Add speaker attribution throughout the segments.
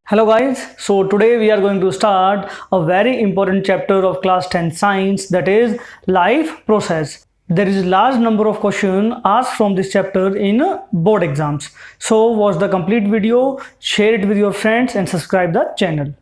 Speaker 1: Hello guys, so today we are going to start a very important chapter of class 10 science, that is life process. There is a large number of questions asked from this chapter in board exams. So watch the complete video, share it with your friends and subscribe the channel.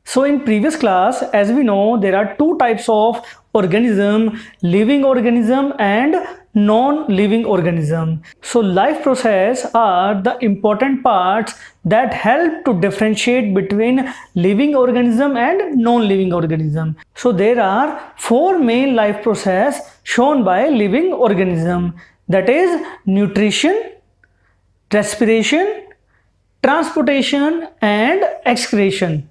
Speaker 1: So in previous class, as we know, there are two types of organism, living organism and non-living organism. So life process are the important parts that help to differentiate between living organism and non-living organism. So there are four main life process shown by living organism, that is nutrition, respiration, transportation and excretion.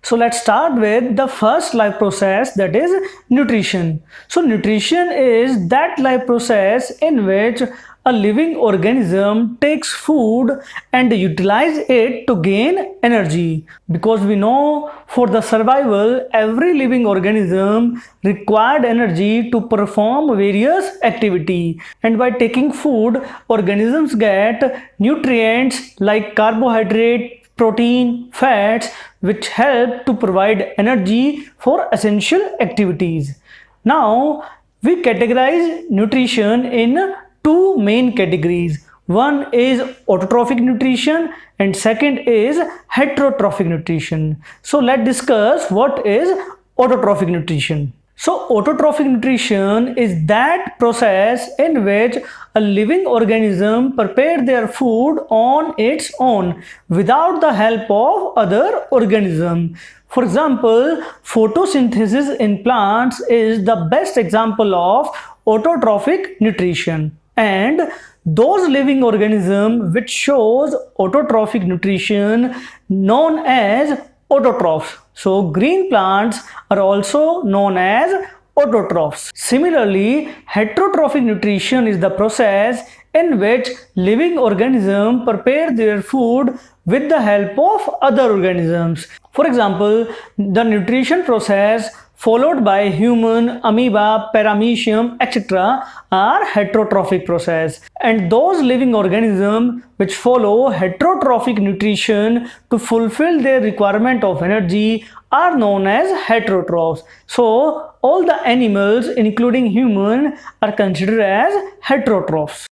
Speaker 1: So let's start with the first life process, that is nutrition. So nutrition is that life process in which a living organism takes food and utilize it to gain energy, because we know for the survival every living organism required energy to perform various activity, and by taking food organisms get nutrients like carbohydrate, protein, fats, which help to provide energy for essential activities. Now, we categorize nutrition in two main categories. One is autotrophic nutrition and second is heterotrophic nutrition. So let's discuss what is autotrophic nutrition. So autotrophic nutrition is that process in which a living organism prepares their food on its own without the help of other organisms. For example, photosynthesis in plants is the best example of autotrophic nutrition. And those living organisms which shows autotrophic nutrition known as autotrophs. So green plants are also known as autotrophs. Similarly, heterotrophic nutrition is the process in which living organisms prepare their food with the help of other organisms. For example, the nutrition process followed by human, amoeba, paramecium, etc. are heterotrophic process, and those living organisms which follow heterotrophic nutrition to fulfill their requirement of energy are known as heterotrophs. So all the animals including human are considered as heterotrophs.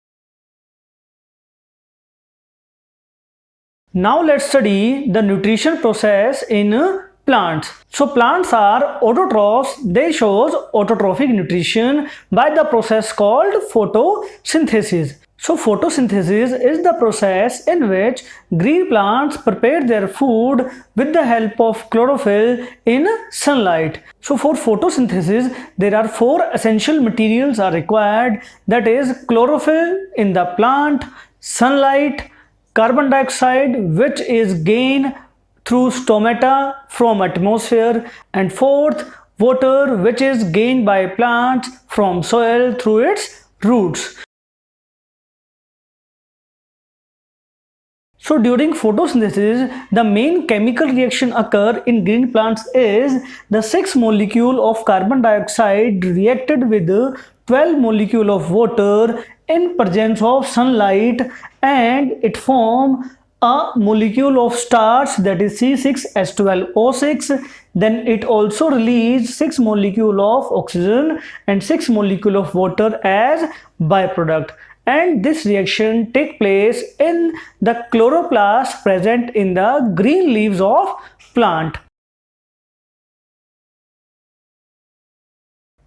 Speaker 1: Now let's study the nutrition process in plants. So plants are autotrophs. They shows autotrophic nutrition by the process called photosynthesis. So photosynthesis is the process in which green plants prepare their food with the help of chlorophyll in sunlight. So for photosynthesis, there are four essential materials are required, that is chlorophyll in the plant, sunlight, carbon dioxide which is gained through stomata from atmosphere, and fourth, water which is gained by plants from soil through its roots. So during photosynthesis, the main chemical reaction occur in green plants is the 6 molecule of carbon dioxide reacted with 12 molecule of water in presence of sunlight, and it form a molecule of starch, that is C6H12O6. Then it also release 6 molecule of oxygen and 6 molecule of water as byproduct, and this reaction take place in the chloroplast present in the green leaves of plant.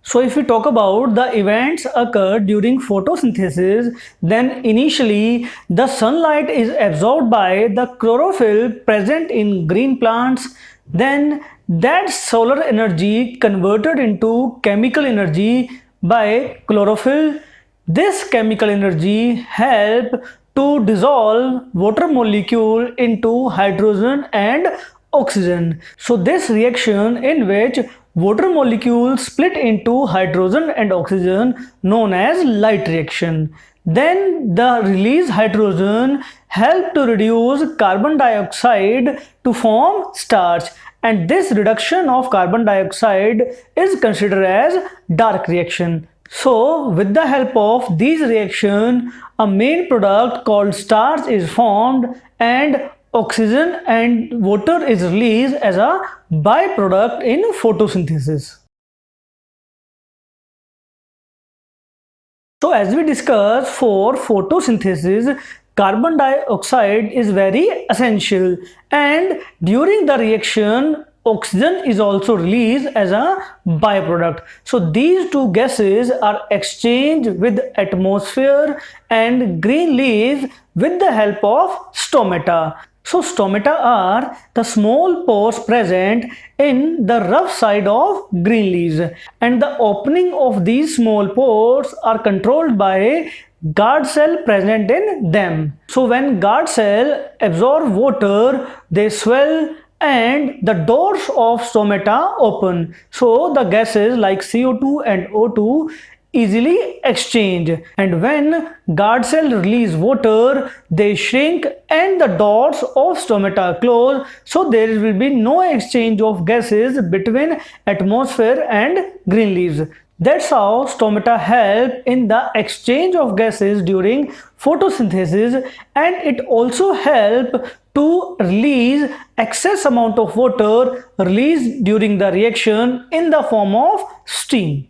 Speaker 1: So if we talk about the events occur during photosynthesis, then initially the sunlight is absorbed by the chlorophyll present in green plants. Then that solar energy converted into chemical energy by chlorophyll. This chemical energy help to dissolve water molecule into hydrogen and oxygen. So this reaction in which water molecules split into hydrogen and oxygen known as light reaction. Then the released hydrogen help to reduce carbon dioxide to form starch, and this reduction of carbon dioxide is considered as dark reaction. So, with the help of these reactions, a main product called starch is formed and oxygen and water is released as a byproduct in photosynthesis. So as we discussed, for photosynthesis, carbon dioxide is very essential, and during the reaction oxygen is also released as a byproduct. So these two gases are exchanged with atmosphere and green leaves with the help of stomata. So stomata are the small pores present in the rough side of green leaves, and the opening of these small pores are controlled by guard cell present in them. So when guard cell absorb water, they swell and the doors of stomata open. So the gases like CO2 and O2 easily exchange, and when guard cell release water, they shrink and the doors of stomata close, so there will be no exchange of gases between atmosphere and green leaves. That's how stomata help in the exchange of gases during photosynthesis, and it also help to release excess amount of water released during the reaction in the form of steam.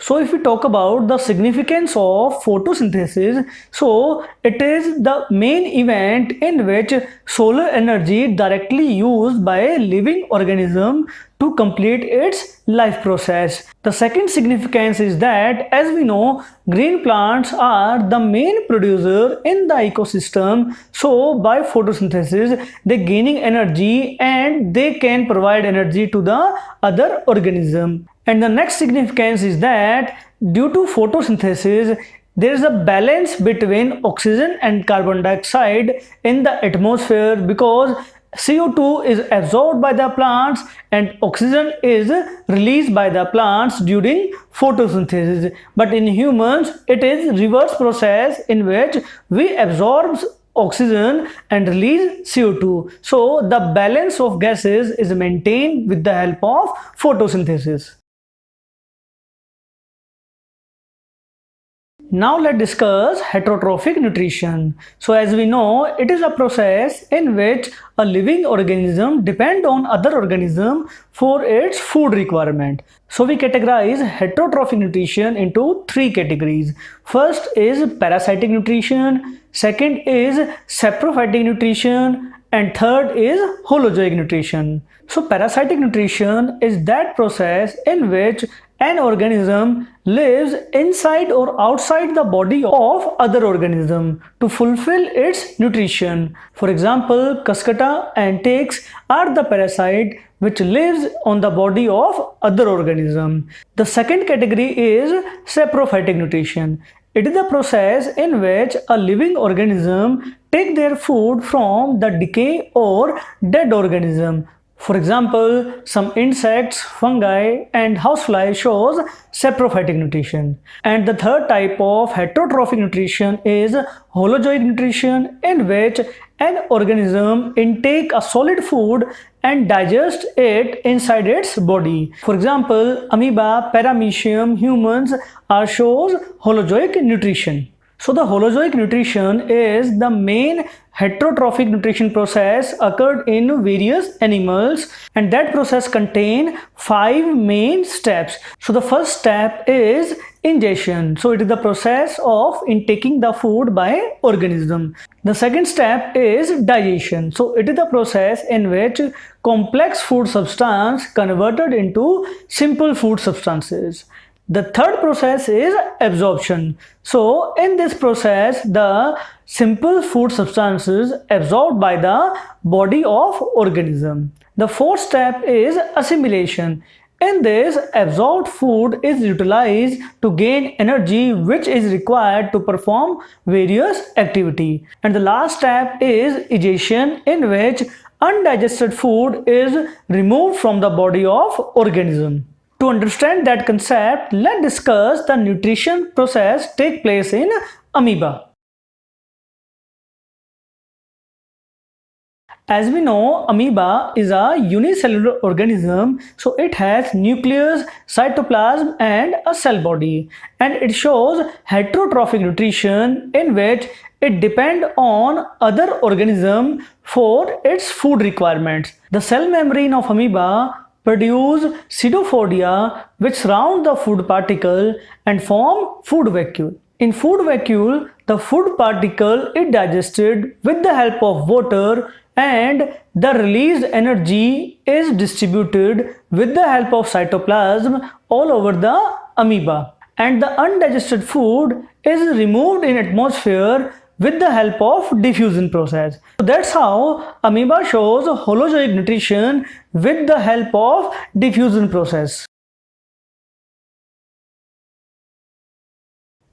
Speaker 1: So if we talk about the significance of photosynthesis, so it is the main event in which solar energy directly used by a living organism to complete its life process. The second significance is that, as we know, green plants are the main producer in the ecosystem. So by photosynthesis, they gaining energy and they can provide energy to the other organism. And the next significance is that due to photosynthesis, there is a balance between oxygen and carbon dioxide in the atmosphere, because CO2 is absorbed by the plants and oxygen is released by the plants during photosynthesis. But in humans, it is reverse process in which we absorb oxygen and release CO2. So the balance of gases is maintained with the help of photosynthesis. Now let's discuss heterotrophic nutrition. So as we know, it is a process in which a living organism depends on other organism for its food requirement. So we categorize heterotrophic nutrition into three categories. First is parasitic nutrition, second is saprophytic nutrition, and third is holozoic nutrition. So parasitic nutrition is that process in which an organism lives inside or outside the body of other organism to fulfill its nutrition. For example, cuscuta and ticks are the parasite which lives on the body of other organism. The second category is saprophytic nutrition. It is the process in which a living organism take their food from the decay or dead organism. For example, some insects, fungi and housefly shows saprophytic nutrition. And the third type of heterotrophic nutrition is holozoic nutrition, in which an organism intake a solid food and digest it inside its body. For example, amoeba, paramecium, humans are shows holozoic nutrition. So the holozoic nutrition is the main heterotrophic nutrition process occurred in various animals, and that process contain 5 main steps. So the first step is ingestion. So it is the process of intaking the food by organism. The second step is digestion. So it is the process in which complex food substance converted into simple food substances. The third process is absorption. So in this process, the simple food substances absorbed by the body of organism. The fourth step is assimilation. In this, absorbed food is utilized to gain energy which is required to perform various activity. And the last step is egestion, in which undigested food is removed from the body of organism. To understand that concept, let's discuss the nutrition process take place in amoeba. As we know, amoeba is a unicellular organism, so it has nucleus, cytoplasm and a cell body, and it shows heterotrophic nutrition in which it depends on other organism for its food requirements. The cell membrane of amoeba produce pseudopodia which surround the food particle and form food vacuole. In food vacuole, the food particle is digested with the help of water and the released energy is distributed with the help of cytoplasm all over the amoeba, and the undigested food is removed in atmosphere with the help of diffusion process. So that's how amoeba shows holozoic nutrition with the help of diffusion process.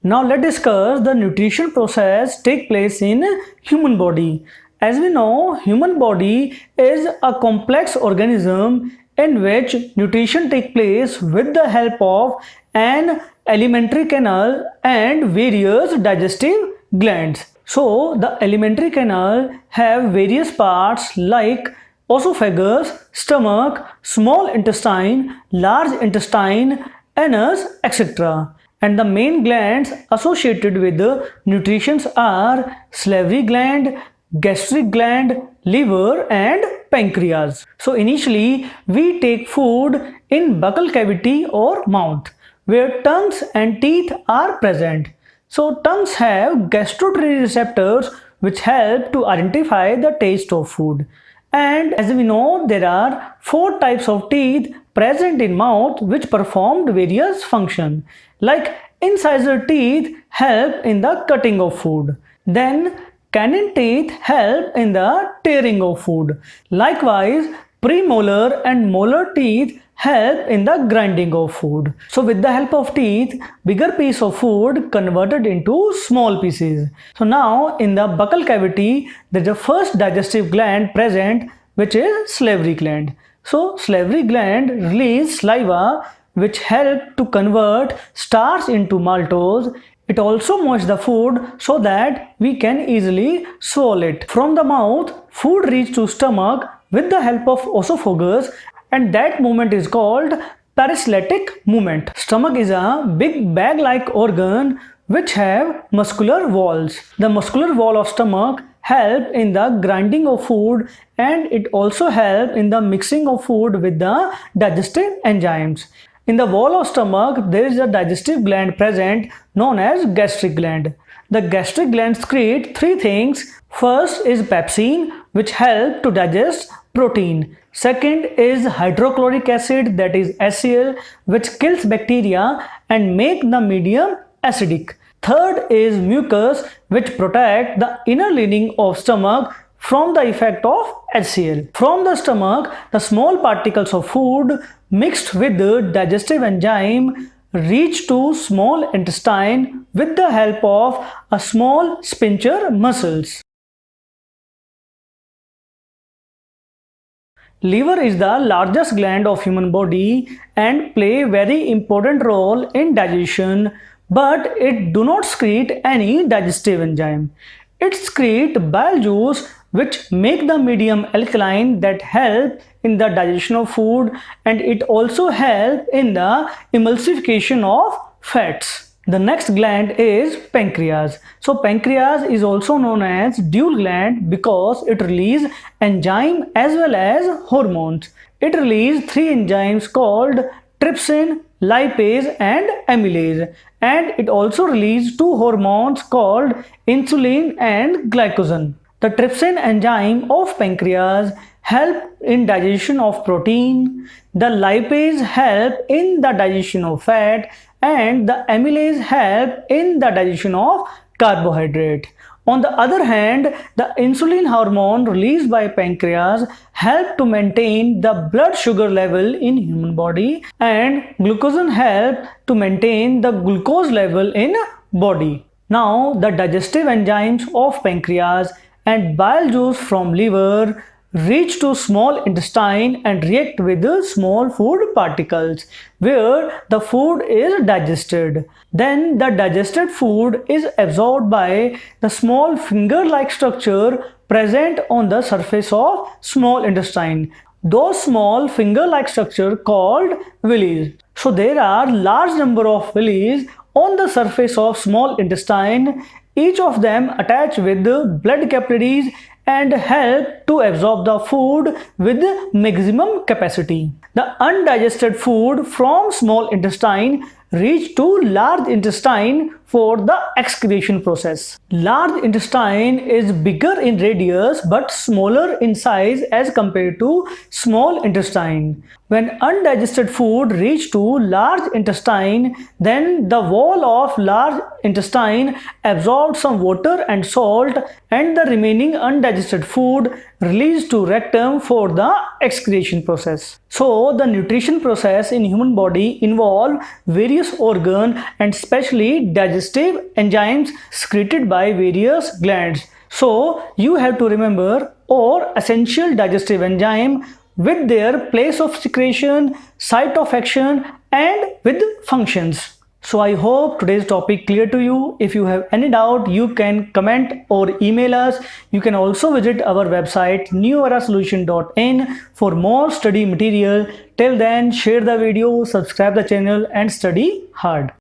Speaker 1: Now let's discuss the nutrition process take place in human body. As we know, human body is a complex organism in which nutrition takes place with the help of an alimentary canal and various digestive glands. So the alimentary canal have various parts like esophagus, stomach, small intestine, large intestine, anus, etc. And the main glands associated with the nutrition are salivary gland, gastric gland, liver and pancreas. So initially we take food in buccal cavity or mouth where tongues and teeth are present. So tongues have gastrotory receptors which help to identify the taste of food. And as we know, there are 4 types of teeth present in mouth which perform various functions. Like incisor teeth help in the cutting of food. Then canine teeth help in the tearing of food. Likewise, premolar and molar teeth help in the grinding of food. So with the help of teeth, bigger piece of food converted into small pieces. So now in the buccal cavity, there is the first digestive gland present, which is salivary gland. So salivary gland release saliva which help to convert starch into maltose. It also moists the food so that we can easily swallow it. From the mouth, food reaches to stomach with the help of esophagus, and that movement is called peristaltic movement. Stomach is a big bag-like organ which have muscular walls. The muscular wall of stomach help in the grinding of food, and it also help in the mixing of food with the digestive enzymes. In the wall of stomach, there is a digestive gland present known as gastric gland. The gastric gland secrete 3 things. First is pepsin, which help to digest protein. Second is hydrochloric acid, that is HCl, which kills bacteria and make the medium acidic. Third is mucus, which protect the inner lining of stomach from the effect of HCl. From the stomach, the small particles of food mixed with the digestive enzyme reach to small intestine with the help of a small sphincter muscles. Liver is the largest gland of human body and play very important role in digestion, but it do not secrete any digestive enzyme. It secrete bile juice which make the medium alkaline that help in the digestion of food, and it also help in the emulsification of fats. The next gland is pancreas. So pancreas is also known as dual gland because it releases enzyme as well as hormones. It releases 3 enzymes called trypsin, lipase and amylase, and it also releases 2 hormones called insulin and glycogen. The trypsin enzyme of pancreas help in digestion of protein, the lipase help in the digestion of fat, and the amylase help in the digestion of carbohydrate. On the other hand, the insulin hormone released by pancreas help to maintain the blood sugar level in human body, and glucagon help to maintain the glucose level in body. Now, the digestive enzymes of pancreas and bile juice from liver reach to small intestine and react with the small food particles where the food is digested. Then the digested food is absorbed by the small finger-like structure present on the surface of small intestine. Those small finger-like structure called villi. So there are large number of villi on the surface of small intestine, each of them attached with blood capillaries and help to absorb the food with maximum capacity. The undigested food from small intestine reach to large intestine for the excretion process. Large intestine is bigger in radius but smaller in size as compared to small intestine. When undigested food reach to large intestine, then the wall of large intestine absorbs some water and salt, and the remaining undigested food released to rectum for the excretion process. So the nutrition process in human body involve various organs and especially digestive enzymes secreted by various glands. So you have to remember all essential digestive enzyme with their place of secretion, site of action and with functions. So I hope today's topic clear to you. If you have any doubt, you can comment or email us. You can also visit our website newerasolution.in for more study material. Till then, share the video, subscribe the channel and study hard.